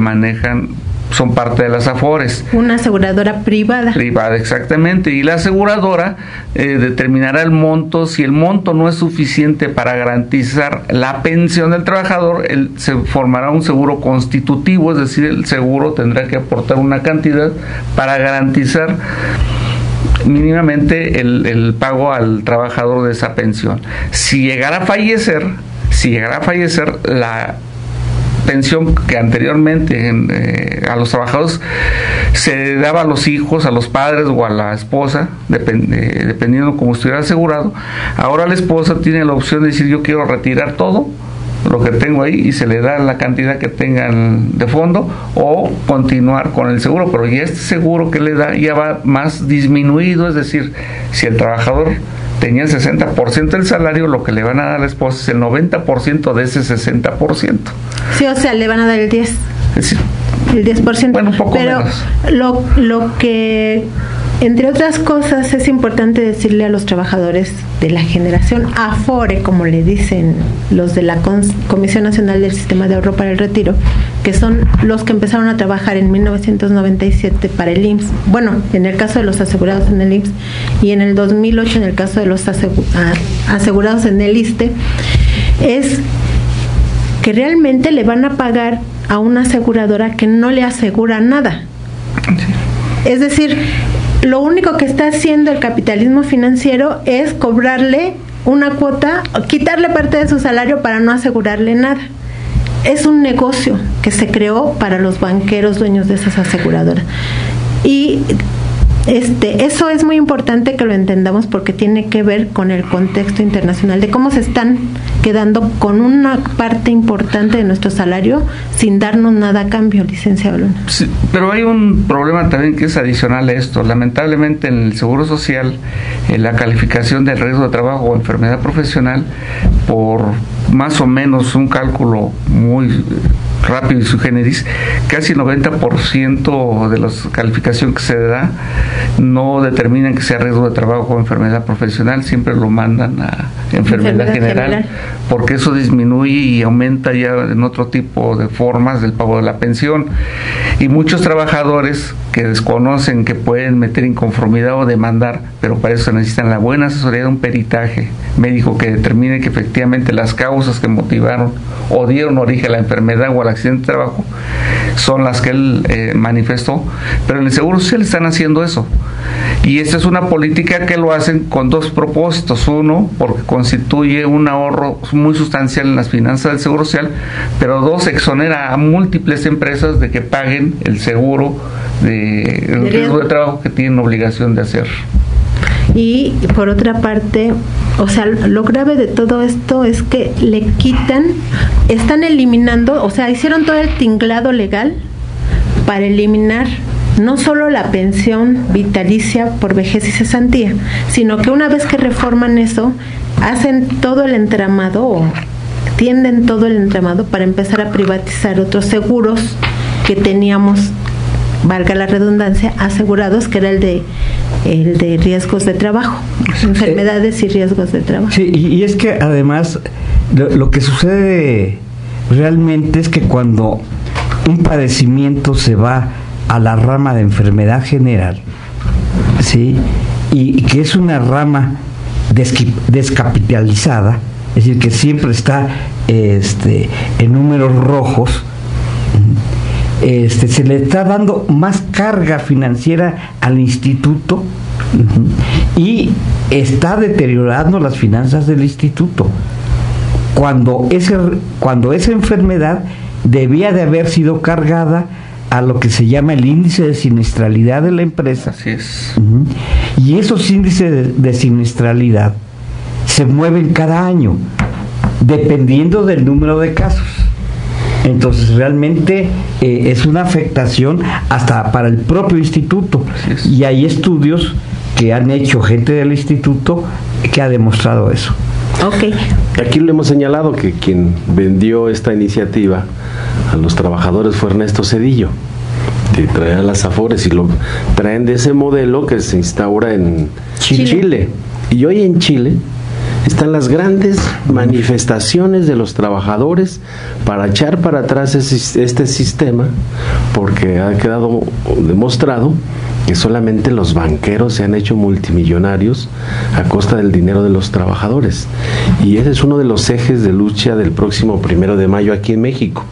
son parte de las AFORES. Una aseguradora privada. Privada, exactamente. Y la aseguradora determinará el monto. Si el monto no es suficiente para garantizar la pensión del trabajador, se formará un seguro constitutivo, es decir, el seguro tendrá que aportar una cantidad para garantizar mínimamente el pago al trabajador de esa pensión. Si llegara a fallecer la pensión que anteriormente a los trabajadores se daba a los hijos, a los padres o a la esposa, dependiendo cómo estuviera asegurado, ahora la esposa tiene la opción de decir: yo quiero retirar todo lo que tengo ahí, y se le da la cantidad que tengan de fondo, o continuar con el seguro, pero ya este seguro que le da ya va más disminuido, es decir, si el trabajador tenía el 60% del salario, lo que le van a dar a la esposa es el 90% de ese 60%. Sí, o sea, le van a dar el 10%. Es decir, el 10%. Bueno, un poco menos. Lo que, entre otras cosas, es importante decirle a los trabajadores de la generación AFORE, como le dicen los de la Comisión Nacional del Sistema de Ahorro para el Retiro, que son los que empezaron a trabajar en 1997 para el IMSS, bueno, en el caso de los asegurados en el IMSS, y en el 2008 en el caso de los asegurados en el ISSSTE, es que realmente le van a pagar a una aseguradora que no le asegura nada. Es decir, lo único que está haciendo el capitalismo financiero es cobrarle una cuota, quitarle parte de su salario para no asegurarle nada. Es un negocio que se creó para los banqueros dueños de esas aseguradoras. Y eso es muy importante que lo entendamos, porque tiene que ver con el contexto internacional de cómo se están quedando con una parte importante de nuestro salario sin darnos nada a cambio, licenciado Luna. Sí, pero hay un problema también que es adicional a esto. Lamentablemente en el Seguro Social, en la calificación del riesgo de trabajo o enfermedad profesional, por más o menos un cálculo muy rápido y sui generis, casi 90% de la calificación que se da no determinan que sea riesgo de trabajo o enfermedad profesional, siempre lo mandan a enfermedad general, porque eso disminuye y aumenta ya en otro tipo de formas del pago de la pensión. Y muchos trabajadores que desconocen que pueden meter inconformidad o demandar, pero para eso necesitan la buena asesoría de un peritaje médico que determine que efectivamente las causas que motivaron o dieron origen a la enfermedad o al accidente de trabajo son las que él manifestó. Pero en el Seguro Social están haciendo eso, y esta es una política que lo hacen con dos propósitos: uno, porque constituye un ahorro muy sustancial en las finanzas del Seguro Social, pero dos, exonera a múltiples empresas de que paguen el seguro de riesgo de trabajo que tienen obligación de hacer. Y por otra parte, o sea, lo grave de todo esto es que le quitan, están eliminando, o sea, hicieron todo el tinglado legal para eliminar no solo la pensión vitalicia por vejez y cesantía, sino que una vez que reforman eso, hacen todo el entramado, o tienden todo el entramado para empezar a privatizar otros seguros que teníamos, valga la redundancia, asegurados, que era el de riesgos de trabajo, enfermedades y riesgos de trabajo. Sí, y es que además lo que sucede realmente es que cuando un padecimiento se va a la rama de enfermedad general, ¿sí?, y que es una rama descapitalizada, es decir, que siempre está en números rojos, se le está dando más carga financiera al instituto y está deteriorando las finanzas del instituto, cuando esa enfermedad debía de haber sido cargada a lo que se llama el índice de siniestralidad de la empresa. Así es. Y esos índices de siniestralidad se mueven cada año dependiendo del número de casos. Entonces realmente es una afectación hasta para el propio instituto, y hay estudios que han hecho gente del instituto que ha demostrado eso. Okay. Aquí le hemos señalado que quien vendió esta iniciativa a los trabajadores fue Ernesto Zedillo, que traía las Afores, y lo traen de ese modelo que se instaura en Chile. Y hoy en Chile están las grandes manifestaciones de los trabajadores para echar para atrás este sistema, porque ha quedado demostrado que solamente los banqueros se han hecho multimillonarios a costa del dinero de los trabajadores. Y ese es uno de los ejes de lucha del próximo 1 de mayo aquí en México.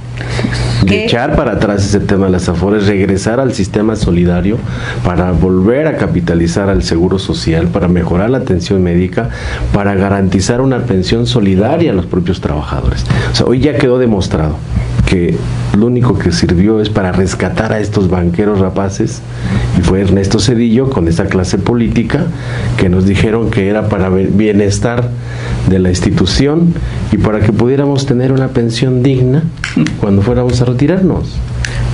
De echar para atrás ese tema de las Afores, regresar al sistema solidario para volver a capitalizar al Seguro Social, para mejorar la atención médica, para garantizar una pensión solidaria a los propios trabajadores. O sea, hoy ya quedó demostrado que lo único que sirvió es para rescatar a estos banqueros rapaces, y fue Ernesto Zedillo con esa clase política que nos dijeron que era para bienestar de la institución y para que pudiéramos tener una pensión digna cuando fuéramos a retirarnos.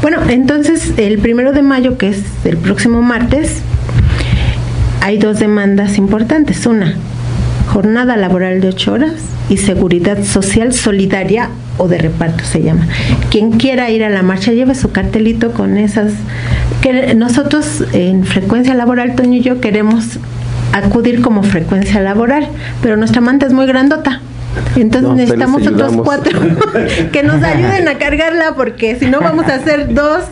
Bueno, entonces el 1 de mayo, que es el próximo martes, hay dos demandas importantes. Una, jornada laboral de 8 horas y seguridad social solidaria o de reparto se llama. Quien quiera ir a la marcha lleve su cartelito con esas, que nosotros en Frecuencia Laboral, Toño y yo, queremos acudir como Frecuencia Laboral, pero nuestra manta es muy grandota Entonces necesitamos otros 4 que nos ayuden a cargarla, porque si no vamos a hacer 2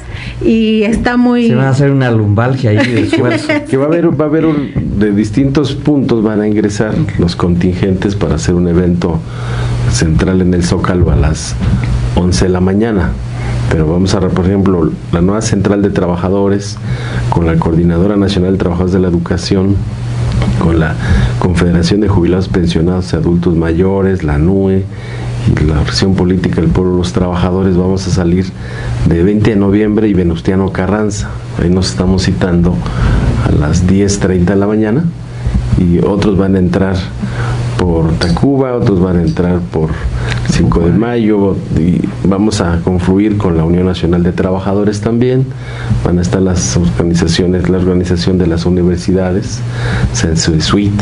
y está muy... Se van a hacer una lumbalgia ahí de esfuerzo. Que va a haber de distintos puntos van a ingresar los contingentes para hacer un evento central en el Zócalo a las 11 de la mañana. Pero vamos a ver, por ejemplo, la nueva central de trabajadores, con la Coordinadora Nacional de Trabajadores de la Educación, con la Confederación de Jubilados Pensionados y Adultos Mayores, la NUE y la Organización Política del Pueblo de los Trabajadores. Vamos a salir de 20 de noviembre y Venustiano Carranza. Ahí nos estamos citando a las 10:30 de la mañana, y otros van a entrar por Tacuba, otros van a entrar por 5 de Mayo, y vamos a confluir con la Unión Nacional de Trabajadores también. Van a estar las organizaciones, la organización de las universidades, Sensuit,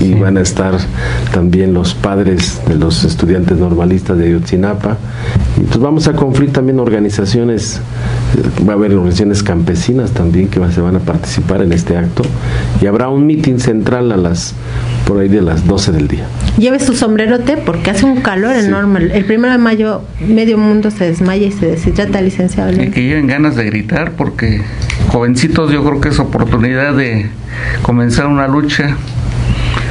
y van a estar también los padres de los estudiantes normalistas de Ayotzinapa. Y pues vamos a confluir también organizaciones, va a haber organizaciones campesinas también que se van a participar en este acto, y habrá un mitin central por ahí de las 12 del día. Lleve su sombrerote porque hace un calor enorme. El 1 de mayo medio mundo se desmaya y se deshidrata, licenciado. Y que lleven ganas de gritar, porque jovencitos, yo creo que es oportunidad de comenzar una lucha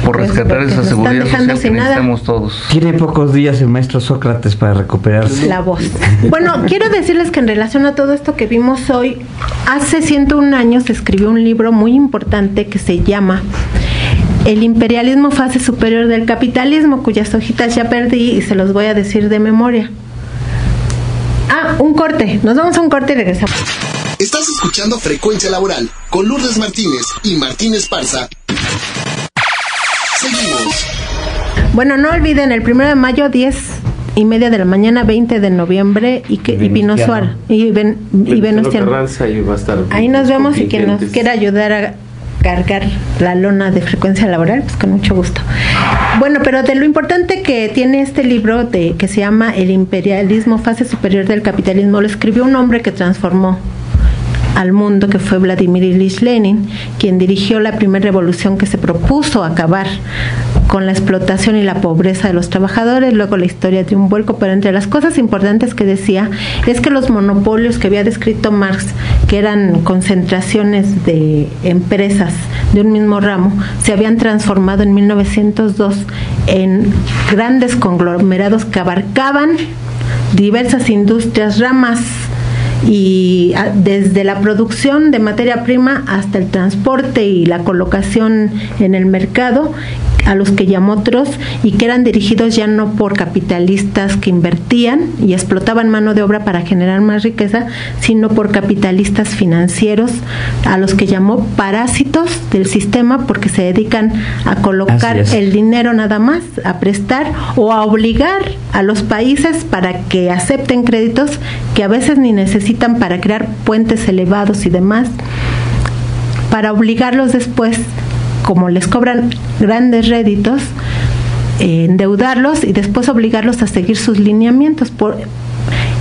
por rescatar esa seguridad social que necesitamos todos. Tiene pocos días el maestro Sócrates para recuperarse la voz. Bueno, quiero decirles que en relación a todo esto que vimos hoy, hace 101 años se escribió un libro muy importante que se llama El imperialismo, fase superior del capitalismo, cuyas hojitas ya perdí y se los voy a decir de memoria. Un corte. Nos vamos a un corte y regresamos. Estás escuchando Frecuencia Laboral con Lourdes Martínez y Martín Esparza. Seguimos. Bueno, no olviden, el 1 de mayo, 10:30 de la mañana, 20 de noviembre, y Pino Suárez y Venustiano. Ahí nos vemos, y quien nos quiera ayudar a cargar la lona de Frecuencia Laboral, pues con mucho gusto. Bueno, pero de lo importante que tiene este libro que se llama El imperialismo, fase superior del capitalismo, lo escribió un hombre que transformó al mundo, que fue Vladimir Ilich Lenin, quien dirigió la primera revolución que se propuso acabar con la explotación y la pobreza de los trabajadores. Luego la historia de un vuelco, pero entre las cosas importantes que decía es que los monopolios que había descrito Marx, que eran concentraciones de empresas de un mismo ramo, se habían transformado en 1902 en grandes conglomerados que abarcaban diversas industrias, ramas, y desde la producción de materia prima hasta el transporte y la colocación en el mercado, a los que llamó Trost, y que eran dirigidos ya no por capitalistas que invertían y explotaban mano de obra para generar más riqueza, sino por capitalistas financieros, a los que llamó parásitos del sistema, porque se dedican a colocar el dinero nada más, a prestar o a obligar a los países para que acepten créditos que a veces ni necesitan para crear puentes elevados y demás, para obligarlos después, como les cobran grandes réditos, endeudarlos y después obligarlos a seguir sus lineamientos,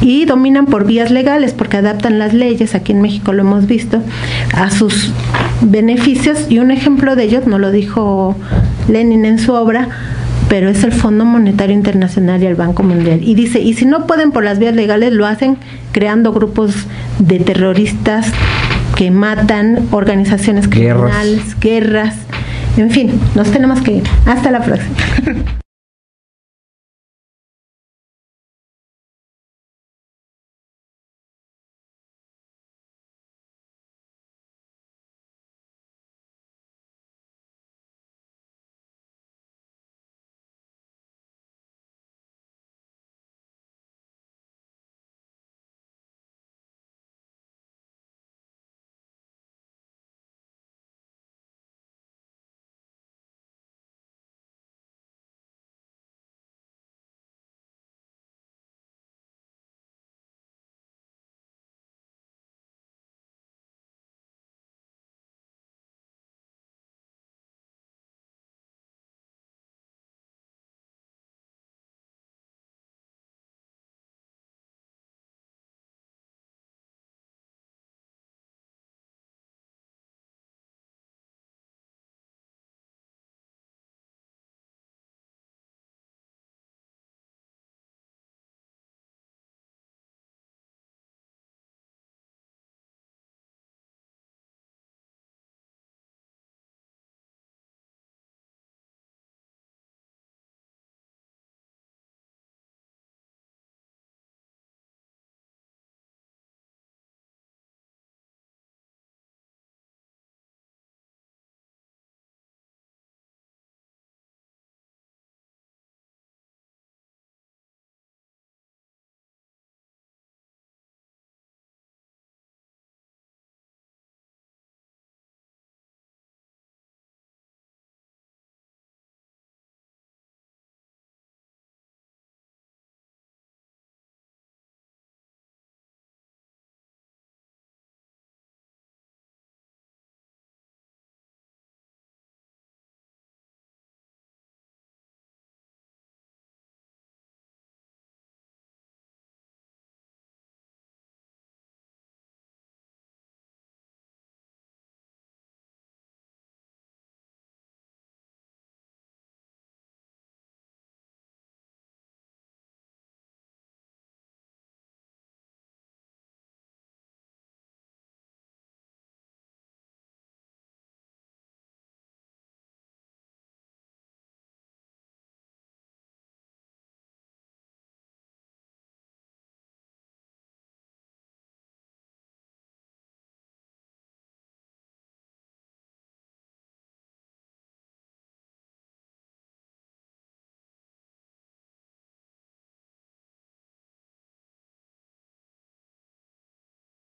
y dominan por vías legales, porque adaptan las leyes, aquí en México lo hemos visto, a sus beneficios. Y un ejemplo de ellos, no lo dijo Lenin en su obra, pero es el Fondo Monetario Internacional y el Banco Mundial. Y dice, y si no pueden por las vías legales, lo hacen creando grupos de terroristas que matan, organizaciones criminales, guerras. En fin, nos tenemos que ir. Hasta la próxima.